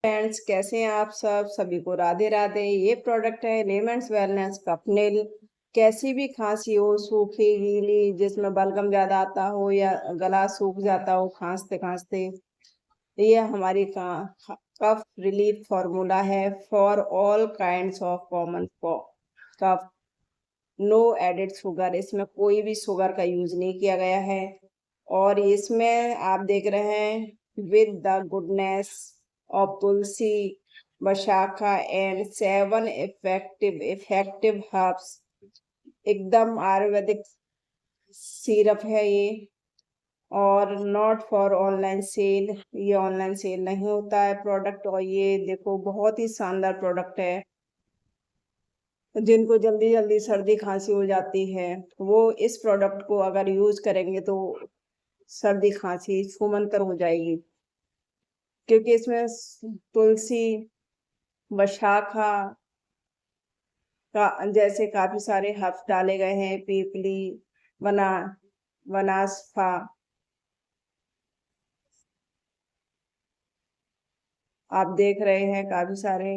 Friends, कैसे हैं आप सब? सभी को राधे राधे। ये प्रोडक्ट है एलिमेंट्स वेलनेस कपनिल। कैसी भी खांसी हो, सूखी गीली, जिसमें बलगम ज्यादा आता हो या गला सूख जाता हो खांसते खांसते, ये हमारी कफ रिलीफ फॉर्मूला है for all kinds of common cough. No added sugar, इसमें कोई भी शुगर का यूज नहीं किया गया है। और इसमें आप देख रहे हैं with the goodness of tulsi, vasaka and 7 effective herbs. एकदम आयुर्वेदिक सिरप है ये। और नॉट फॉर ऑनलाइन सेल, ये ऑनलाइन सेल नहीं होता है प्रोडक्ट। और ये देखो, बहुत ही शानदार प्रोडक्ट है। जिनको जल्दी जल्दी सर्दी खांसी हो जाती है, वो इस प्रोडक्ट को अगर यूज करेंगे तो सर्दी खांसी छूमंतर हो जाएगी। क्योंकि इसमें तुलसी, बशाखा का जैसे काफी सारे हर्ब्स डाले गए हैं, पीपली, वना वनास्फा। आप देख रहे हैं काफी सारे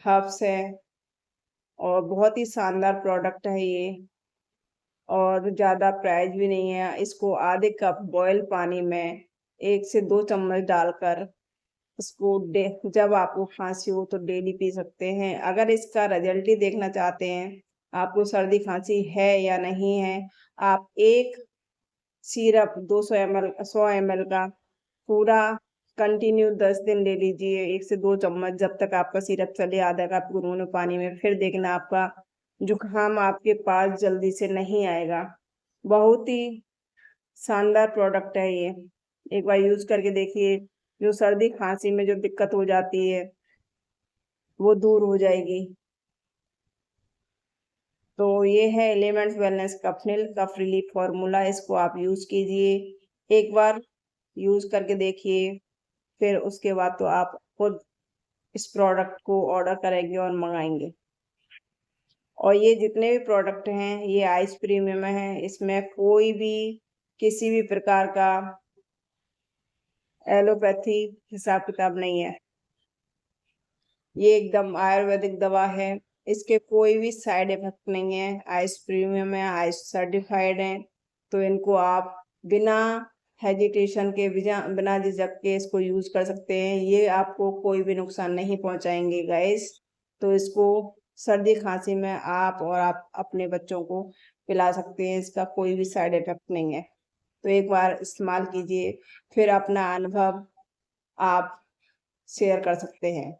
हर्ब्स हैं। और बहुत ही शानदार प्रोडक्ट है ये। और ज्यादा प्राइस भी नहीं है। इसको आधे कप बॉयल पानी में 1 से 2 चम्मच डालकर इसको जब आपको खांसी हो तो डेली पी सकते हैं। अगर इसका रिजल्ट ही देखना चाहते हैं आपको सर्दी खांसी है या नहीं है, आप एक सिरप 200 ml 100 ml का पूरा कंटिन्यू 10 दिन ले लीजिए, 1 से 2 चम्मच, जब तक आपका सिरप चले आधा कप गुनगुने पानी में। फिर देखना आपका जुकाम आपके पास जल्दी से नहीं आएगा। बहुत ही शानदार प्रोडक्ट है ये। एक बार यूज करके देखिए, जो सर्दी खांसी में जो दिक्कत हो जाती है वो दूर हो जाएगी। तो ये है एलिमेंट्स वेलनेस कफनिल कफ रिलीफ फॉर्मूला। इसको आप यूज कीजिए, एक बार यूज करके देखिए। फिर उसके बाद तो आप खुद इस प्रोडक्ट को ऑर्डर करेंगे और मंगाएंगे। और ये जितने भी प्रोडक्ट हैं ये आइस प्रीमियम है। इसमें कोई भी किसी भी प्रकार का एलोपैथी हिसाब किताब नहीं है। ये एकदम आयुर्वेदिक दवा है। इसके कोई भी साइड इफेक्ट नहीं है। आइस प्रीमियम है, आइस सर्टिफाइड है। तो इनको आप बिना हेजिटेशन के, बिना झिझक के इसको यूज कर सकते हैं। ये आपको कोई भी नुकसान नहीं पहुंचाएंगे गाइस। तो इसको सर्दी खांसी में आप और आप अपने बच्चों को पिला सकते हैं। इसका कोई भी साइड इफेक्ट नहीं है। तो एक बार इस्तेमाल कीजिए, फिर अपना अनुभव आप शेयर कर सकते हैं।